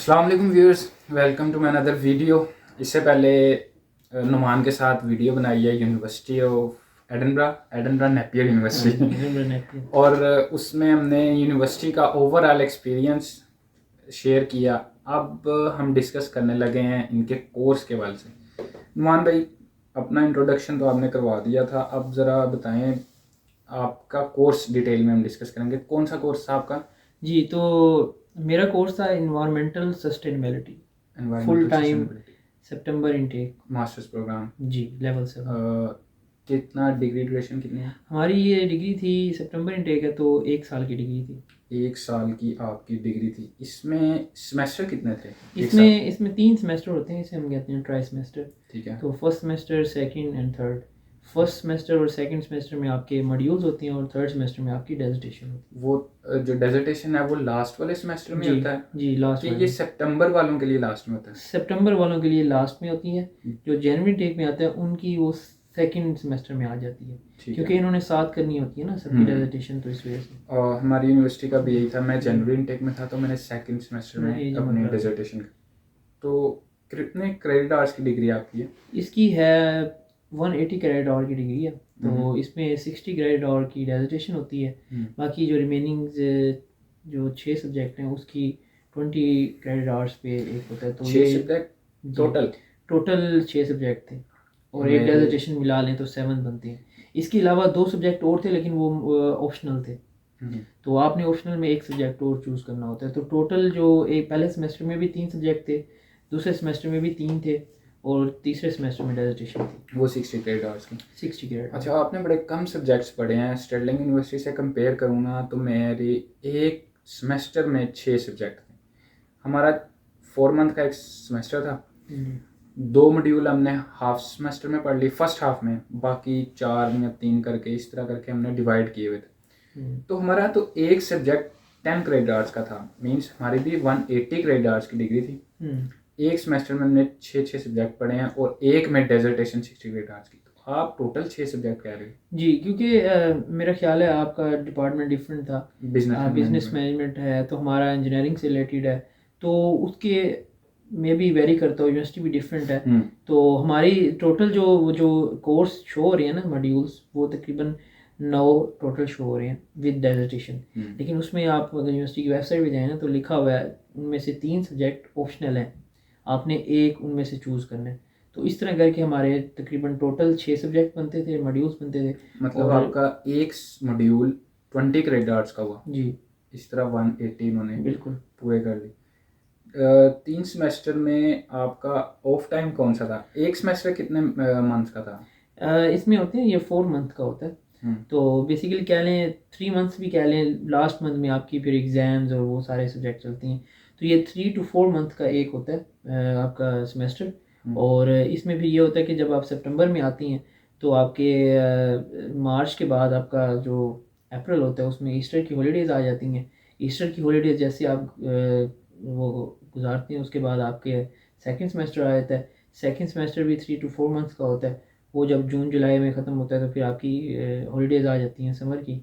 अस्सलाम वालेकुम viewers, welcome to my another video. इससे पहले नुमान के साथ वीडियो बनाई है university of Edinburgh Napier university और उसमें हमने यूनिवर्सिटी का ओवरऑल एक्सपीरियंस शेयर किया। अब हम डिस्कस करने लगे हैं इनके कोर्स के बारे से। नुमान भाई, अपना इंट्रोडक्शन तो आपने करवा दिया था, अब ज़रा बताएं आपका कोर्स डिटेल में हम डिस्कस करेंगे। कौन सा कोर्स था आपका? जी, तो मेरा कोर्स था environmental sustainability, full environmental time sustainability सितंबर इनटेक। Masters programme. जी, लेवल 7। कितना डिग्री ड्यूरेशन कितनी है? हमारी ये डिग्री थी, सितंबर इनटेक है तो 1 साल की डिग्री थी। 1 साल की आपकी डिग्री थी। इसमें सेमेस्टर कितने थे? एक साल। इसमें 3 सेमेस्टर होते हैं, इसे हम कहते हैं ट्राई सेमेस्टर। ठीक है। तो first semester, second and third. First semester और सेकंड सेमेस्टर में आपके मॉड्यूल्स होती हैं और थर्ड सेमेस्टर में आपकी डेजिटेशन होती वो जो डेजर्टेशन है वो लास्ट वाले सेमेस्टर है। में जी होता है जी, लास्ट कि में। ये सितंबर वालों के लिए लास्ट में होता है? सितंबर वालों के लिए लास्ट में होती है, जो जनवरी टेक में आता है उनकी वो सेकंड सेमेस्टर में आ जाती है, ठीक क्योंकि है। इन्होंने साथ करनी होती है ना सबकी डेजिटेशन, तो इस वजह से। और हमारी यूनिवर्सिटी का भी यही था। मैं जनवरी इनटेक में था तो मैंने सेकंड सेमेस्टर मैं में एज अपनी मत डेजर्टेशन। तो कितने क्रेडिट आवर्स की डिग्री आपकी है? इसकी है 180 क्रेडिट आवर की डिग्री है। तो इसमें 60 क्रेडिट आवर की डेजिटेशन होती है। बाकी जो रिमेनिंग जो 6 सब्जेक्ट हैं उसकी 20 क्रेडिट आवर्स पे एक होता है। तो 6 ये सब्जेक्ट टोटल? टोटल 6 सब्जेक्ट थे और एक मेरे डेजिटेशन मिला लें तो 7 बनते हैं। इसके अलावा 2 सब्जेक्ट और थे, लेकिन वो ऑप्शनल थे। तो आपने ऑप्शनल में एक सब्जेक्ट और चूज़ करना होता है। तो टोटल जो एक पहले सेमेस्टर में भी 3 सब्जेक्ट थे, दूसरे सेमेस्टर में भी 3 थे और तीसरे सेमेस्टर में डेजिटेशन थी। वो 60 क्रेडिट आवर्स की। 60 क्रेडिट। अच्छा, आपने बड़े कम सब्जेक्ट्स पढ़े हैं। स्टर्लिंग यूनिवर्सिटी से कंपेयर करूँ ना तो मेरी एक सेमेस्टर में 6 सब्जेक्ट थे। हमारा 4 मंथ का एक सेमेस्टर था। 2 मॉड्यूल हमने हाफ सेमेस्टर में पढ़ ली, फर्स्ट हाफ में, बाकी 4 या 3 करके इस तरह करके हमने डिवाइड किए हुए थे। तो हमारा तो एक सब्जेक्ट 10 क्रेडिट आवर्स का था, मीन्स हमारी भी 180 क्रेडिट आवर्स की डिग्री थी। एक सेमेस्टर में हमने 6 सब्जेक्ट पढ़े हैं और एक में डेजर्टेशन 60 क्रेडिट आवर्स की। तो आप टोटल 6 सब्जेक्ट कह रहे हो? जी, क्योंकि मेरा ख्याल है आपका डिपार्टमेंट डिफरेंट था। बिजनेस मैनेजमेंट है तो हमारा इंजीनियरिंग से रिलेटेड है, तो उसके में भी वेरी करता हो, यूनिवर्सिटी भी डिफरेंट है। तो हमारी टोटल जो कोर्स शो हो रहे हैं ना मॉड्यूल्स, वो तकरीबन 9 टोटल शो हो रहे हैं विद डेजिटेशन। लेकिन उसमें आप अगर यूनिवर्सिटी की वेबसाइट पे जाए ना तो लिखा हुआ है उनमें से 3 सब्जेक्ट ऑप्शनल हैं, आपने एक उनमें से चूज़ करना है। तो इस तरह करके हमारे तकरीबन टोटल 6 सब्जेक्ट बनते थे, मॉड्यूल्स बनते थे। मतलब और आपका एक मॉड्यूल 20 क्रेडिट आवर्स का हुआ। जी इस तरह 180 उन्होंने बिल्कुल। पूरे कर ली। 3 सेमेस्टर में आपका ऑफ टाइम कौन सा था? एक सेमेस्टर कितने मंथ का था? इसमें होते हैं, ये 4 मंथ का होता है। तो बेसिकली कह लें 3 मंथ्स भी कह लें, लास्ट मंथ में आपकी फिर एग्ज़ाम्स और वो सारे सब्जेक्ट चलती हैं। तो ये 3 to 4 मंथ का एक होता है आपका सेमेस्टर। और इसमें फिर ये होता है कि जब आप सितंबर में आती हैं तो आपके मार्च के बाद आपका जो अप्रैल होता है उसमें ईस्टर की हॉलीडेज़ आ जाती हैं। ईस्टर की हॉलीडेज़ जैसे आप वो गुजारते हैं, उसके बाद आपके सेकंड सेमेस्टर आ जाता है। सेकंड सेमेस्टर भी 3 to 4 मंथ्स का होता है। वो जब जून जुलाई में ख़त्म होता है तो फिर आपकी हॉलीडेज़ आ जाती हैं समर की।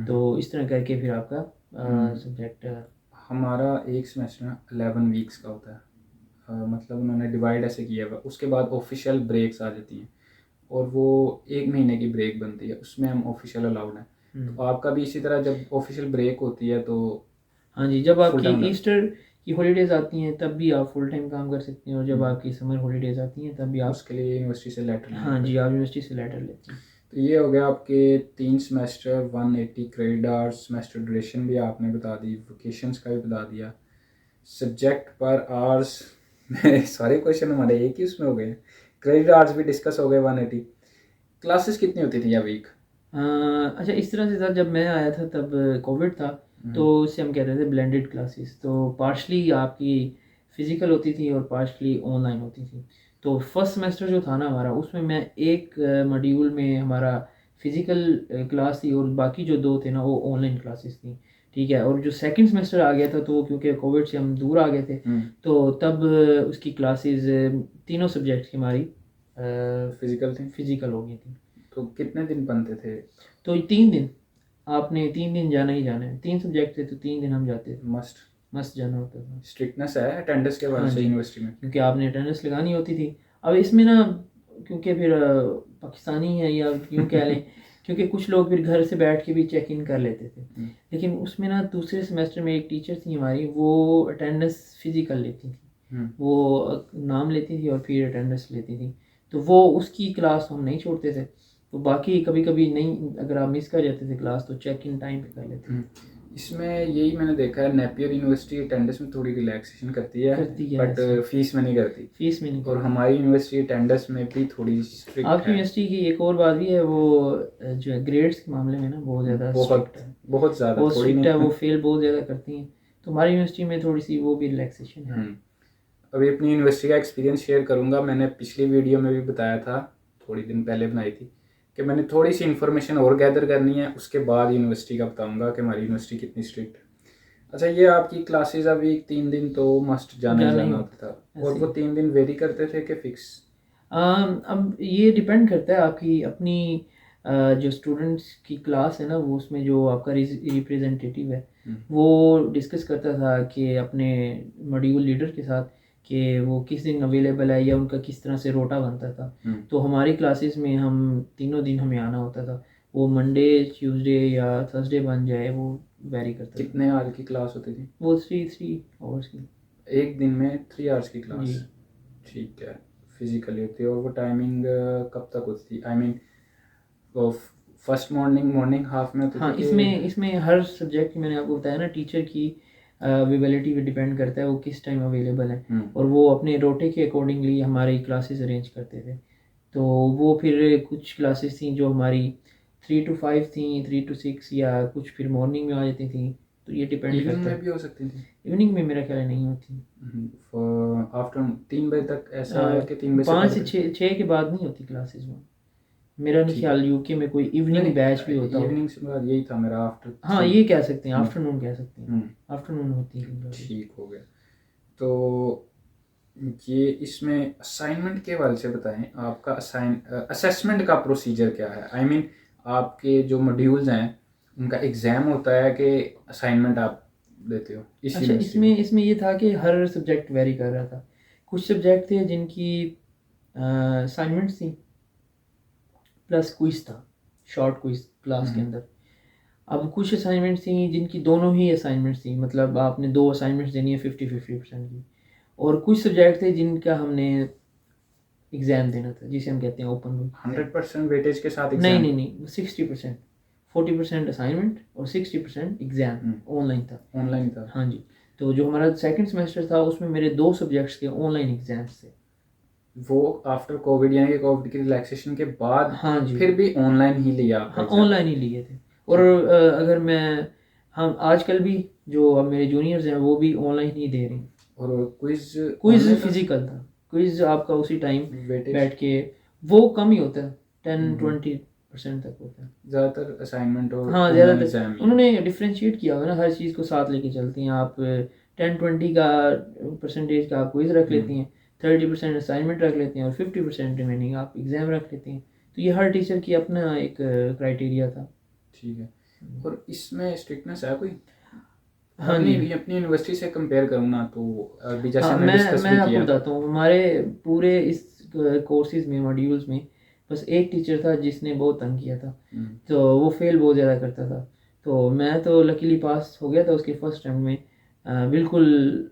तो इस तरह करके फिर आपका सब्जेक्ट। हमारा एक सेमेस्टर में 11 वीक्स का होता है। मतलब उन्होंने डिवाइड ऐसे किया हुआ। उसके बाद ऑफिशियल ब्रेक्स आ जाती हैं और वो 1 महीने की ब्रेक बनती है, उसमें हम ऑफिशियल अलाउड हैं। तो आपका भी इसी तरह जब ऑफिशियल ब्रेक होती है तो? हाँ जी, जब फुल आपकी टाइम ईस्टर की हॉलीडेज़ आती हैं तब भी आप फुल टाइम काम कर सकते हैं, और जब आपकी समर हॉलीडेज़ आती हैं तब भी आप उसके लिए यूनिवर्सिटी से लेटर लेना हाँ जी, पड़ेगा। आप यूनिवर्सिटी से लेटर लेते हैं। तो ये हो गया आपके 3 semester, 180 credit hours. Semester duration भी आपने बता दी, वोकेशंस का भी बता दिया, सब्जेक्ट पर आवर्स सारे क्वेश्चन हमारे एक ही उसमें हो गए। क्रेडिट आवर्स भी डिस्कस हो गए 180। क्लासेस कितनी होती थी या वीक? अच्छा, इस तरह से था, जब मैं आया था तब कोविड था, तो उसे हम कहते थे ब्लेंडेड क्लासेस। तो पार्शली आपकी फ़िज़िकल होती थी और पार्शली ऑनलाइन होती थी। तो फर्स्ट सेमेस्टर जो था ना हमारा, उसमें मैं एक मॉड्यूल में हमारा फ़िज़िकल क्लास थी और बाकी जो 2 थे ना वो ऑनलाइन क्लासेस थी। ठीक है। और जो सेकंड सेमेस्टर आ गया था तो क्योंकि कोविड से हम दूर आ गए थे, तो तब उसकी क्लासेस तीनों सब्जेक्ट की हमारी फिजिकल हो गई थी। तो कितने दिन बनते थे? तो 3 दिन, आपने 3 दिन जाना ही जाना है। 3 सब्जेक्ट थे तो 3 दिन हम जाते थे। मस्ट मस्त जाना होता था। स्ट्रिक्टनेस है अटेंडेंस के हाँ बारे से जी, यूनिवर्सिटी में? क्योंकि आपने अटेंडेंस लगानी होती थी। अब इसमें ना, क्योंकि फिर पाकिस्तानी है या यूँ कह लें, क्योंकि कुछ लोग फिर घर से बैठ के भी चेक इन कर लेते थे। लेकिन उसमें ना दूसरे सेमेस्टर में एक टीचर थी हमारी, वो अटेंडेंस फिजिकल लेती थी। वो नाम लेती थी और फिर अटेंडेंस लेती थी। तो वो उसकी क्लास हम नहीं छोड़ते थे। तो बाकी कभी कभी नहीं, अगर आप मिस कर जाते थे क्लास तो चेक इन टाइम पे कर लेते थे। इसमें यही मैंने देखा है, नेपियर यूनिवर्सिटी अटेंडेंस में थोड़ी रिलैक्सेशन करती है बट फीस में नहीं करती। फीस में नहीं और हमारी यूनिवर्सिटी अटेंडेंस में भी थोड़ी स्ट्रिक्ट आपकी है। यूनिवर्सिटी की एक और बात भी है, वो जो है ग्रेड्स के मामले में ना बहुत ज़्यादा स्ट्रिक्ट है। बहुत ज़्यादा, बहुत थोड़ी स्ट्रिक्ट है, नहीं। वो फेल बहुत ज़्यादा करती हैं। तो हमारी यूनिवर्सिटी में थोड़ी सी वो भी रिलैक्सेशन है। अभी अपनी यूनिवर्सिटी का एक्सपीरियंस शेयर करूंगा। मैंने पिछली वीडियो में भी बताया था, थोड़ी दिन पहले बनाई थी, कि मैंने थोड़ी सी इन्फॉर्मेशन और गैदर करनी है, उसके बाद यूनिवर्सिटी का बताऊंगा कि हमारी यूनिवर्सिटी कितनी स्ट्रिक्ट है। अच्छा, ये आपकी क्लासेस अभी 3 दिन तो मस्ट जाना ही जाना होता था, और वो 3 दिन वेरी करते थे कि फिक्स? अब ये डिपेंड करता है आपकी अपनी जो स्टूडेंट्स की क्लास है ना, वो उसमें जो आपका रिप्रेजेंटेटिव है वो डिस्कस करता था कि अपने मॉड्यूल लीडर के साथ कि वो किस दिन अवेलेबल है या उनका किस तरह से रोटा बनता था। तो हमारी क्लासेस में हम तीनों दिन हमें आना होता था। वो मंडे, ट्यूसडे या थर्सडे बन जाए, वो वेरी करता था। कितने आवर की क्लास होती थी? वो 3 आवर्स की। एक दिन में 3 आवर्स की क्लास? ठीक है, फिजिकली होती है। और वो टाइमिंग कब तक होती थी? I mean first morning half में होती हाँ, थी? इसमें हर सब्जेक्ट की, मैंने आपको बताया ना, टीचर की अवेलेबिलिटी पे डिपेंड करता है वो किस टाइम अवेलेबल है। और वो अपने रोटे के अकॉर्डिंगली हमारी क्लासेस अरेंज करते थे। तो वो फिर कुछ क्लासेस थी जो हमारी 3 to 5 थी, 3 to 6, या कुछ फिर मॉर्निंग में आ जाती थी। तो ये डिपेंड करता है। इवनिंग में भी हो सकती थी? इवनिंग में मेरा ख्याल है नहीं होती। आफ्टर 3 बजे तक ऐसा है कि 3 बजे 5 से 6 के बाद नहीं होती क्लासेस में। मेरा नहीं ख्याल यूके में कोई इवनिंग बैच भी होता हो। इवनिंग से बाद यही था मेरा, आफ्टर। हाँ, ये कह सकते हैं, आफ्टरनून कह सकते हैं, आफ्टरनून होती है। ठीक हो गया। तो ये इसमें असाइनमेंट के वाले से बताएं, आपका असेसमेंट का प्रोसीजर क्या है? आई मीन आपके जो मॉड्यूल्स हैं उनका एग्ज़ाम होता है कि असाइनमेंट आप देते हो? अच्छा, इसमें ये था कि हर सब्जेक्ट वेरी कर रहा था। कुछ सब्जेक्ट थे जिनकी असाइनमेंट्स थी प्लस क्विज था, शॉर्ट क्विज क्लास के अंदर। अब कुछ असाइनमेंट्स थी जिनकी दोनों ही असाइनमेंट्स थी, मतलब आपने 2 असाइनमेंट्स देनी है 50-50% की। और कुछ सब्जेक्ट थे जिनका हमने एग्ज़ाम देना था, जिसे हम कहते हैं ओपन बुक। 100% वेटेज के साथ नहीं नहीं नहीं, 60%, 40% असाइनमेंट और 60% एग्ज़ाम ऑनलाइन था। ऑनलाइन था? हाँ जी। तो जो हमारा सेकंड सेमेस्टर था उसमें मेरे 2 सब्जेक्ट्स के ऑनलाइन एग्जाम्स थे। वो आफ्टर कोविड, यानी कि कोविड की रिलैक्सेशन के बाद? हाँ जी। फिर भी ऑनलाइन ही लिया आपका? हाँ, ऑनलाइन ही लिए थे। और अगर मैं, हम आजकल भी जो अब मेरे जूनियर्स हैं वो भी ऑनलाइन ही दे रहे हैं। और क्विज फिजिकल था। क्विज आपका उसी टाइम बैठ के, वो कम ही होता है, 10-20% तक होता है ज़्यादातर असाइनमेंट। और हाँ, ज़्यादातर उन्होंने डिफ्रेंशिएट किया हुआ ना, हर चीज़ को साथ लेके चलती हैं। आप 10-20 का परसेंटेज का आप क्विज रख लेती हैं, 30% असाइनमेंट रख लेती हैं और 50% रिमेनिंग आप एग्ज़ाम रख लेती हैं। तो ये हर टीचर की अपना एक क्राइटेरिया था। ठीक है। और इसमें स्ट्रिक्टनेस है कोई? हाँ जी। अपनी यूनिवर्सिटी से कंपेयर करूँ ना तो अभी जैसे हाँ, हमने डिस्कस भी मैं आपको किया। बताता हूँ, हमारे पूरे इस कोर्सेज में, मॉड्यूल्स में बस एक टीचर था जिसने बहुत तंग किया था। तो वो फेल बहुत ज़्यादा करता था। तो मैं तो लकीली पास हो गया था उसके फर्स्ट टाइम में, बिल्कुल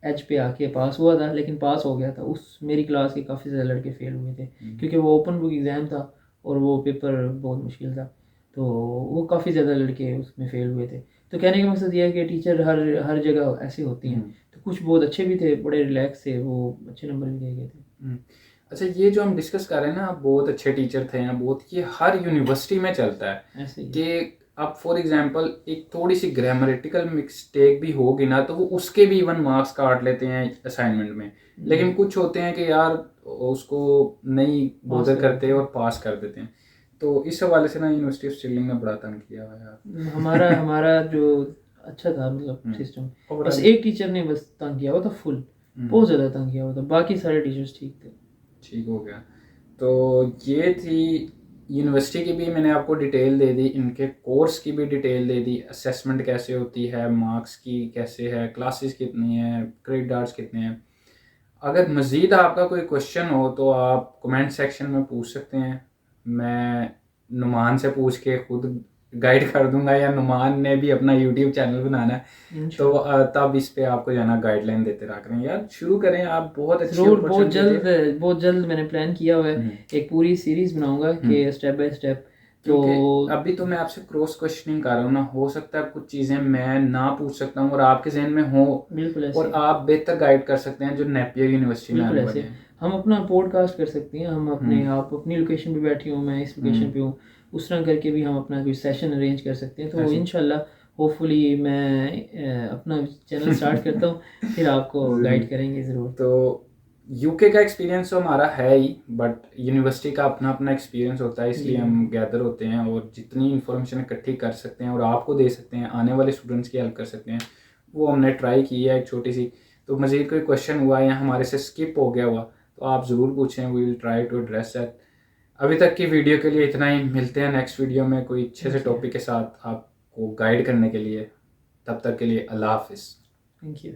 एज पे आके पास हुआ था, लेकिन पास हो गया था। उस मेरी क्लास के काफ़ी ज़्यादा लड़के फेल हुए थे क्योंकि वो ओपन बुक एग्ज़ाम था और वो पेपर बहुत मुश्किल था। तो वो काफ़ी ज़्यादा लड़के उसमें फेल हुए थे। तो कहने का मकसद ये है कि टीचर हर जगह ऐसी होती हैं। तो कुछ बहुत अच्छे भी थे, बड़े रिलैक्स थे, वो अच्छे नंबर भी दे गए थे। अच्छा, ये जो हम डिस्कस कर रहे हैं ना, बहुत अच्छे टीचर थे हैं बहुत, ये हर यूनिवर्सिटी में चलता है ऐसे ही कि अब फॉर एग्जांपल एक थोड़ी सी ग्रामेटिकल मिस्टेक भी होगी ना तो वो उसके भी 1 मार्क्स काट लेते हैं असाइनमेंट में। लेकिन कुछ होते हैं कि यार उसको नहीं बॉदर करते और पास कर देते हैं। तो इस हवाले से ना यूनिवर्सिटी ऑफ स्टिलिंग ने बड़ा तंग किया हुआ है यार। हमारा जो अच्छा था मतलब सिस्टम, बस एक टीचर ने बस तंग किया हुआ था फुल, बहुत ज़्यादा तंग किया हुआ था, बाकी सारे टीचर्स ठीक थे। ठीक हो गया। तो ये थी यूनिवर्सिटी की भी मैंने आपको डिटेल दे दी, इनके कोर्स की भी डिटेल दे दी, असेसमेंट कैसे होती है, मार्क्स की कैसे है, क्लासेस कितनी है, क्रेडिट आवर्स कितने हैं। अगर मज़ीद आपका कोई क्वेश्चन हो तो आप कमेंट सेक्शन में पूछ सकते हैं, मैं नुमान से पूछ के खुद गाइड कर दूंगा, या नुमान ने भी अपना यूट्यूब चैनल बनाना है तो तब इस पे आपको जो है ना गाइडलाइन देते रहा करें। यार शुरू करें, आप बहुत अच्छी जरूर, बहुत opportunity है। बहुत जल्द मैंने प्लान किया हुआ है, एक पूरी सीरीज बनाऊंगा कि स्टेप बाय स्टेप। तो क्योंकि अभी तो मैं आपसे क्रॉस क्वेश्चनिंग कर रहा हूँ ना, हो सकता है कुछ चीज़ें मैं ना पूछ सकता हूँ और आपके जहन में हो, बिल्कुल ऐसे और आप बेहतर गाइड कर सकते हैं जो नेपियर यूनिवर्सिटी में बिल्कुल आने वाले ऐसे हैं। हम अपना पॉडकास्ट कर सकते हैं, हम अपने आप अपनी लोकेशन पे बैठी हूँ, मैं इस लोकेशन पे हूँ, उस तरह करके भी हम अपना कोई सेशन अरेंज कर सकते हैं। तो ऐसे इंशाल्लाह होपफुली मैं अपना चैनल स्टार्ट करता हूँ, फिर आपको गाइड करेंगे ज़रूर। तो यूके का एक्सपीरियंस तो हमारा है ही, बट यूनिवर्सिटी का अपना अपना एक्सपीरियंस होता है, इसलिए हम गैदर होते हैं और जितनी इन्फॉर्मेशन इकट्ठी कर सकते हैं और आपको दे सकते हैं, आने वाले स्टूडेंट्स की हेल्प कर सकते हैं, वो हमने ट्राई की है एक छोटी सी। तो मज़ीद कोई क्वेश्चन हुआ या हमारे से स्किप हो गया हुआ तो आप ज़रूर पूछें, we will try to address that. अभी तक की वीडियो के लिए इतना ही, मिलते हैं नेक्स्ट वीडियो में कोई अच्छे से टॉपिक के साथ आपको गाइड करने के लिए। तब तक के लिए अल्लाह हाफिज़। Thank you.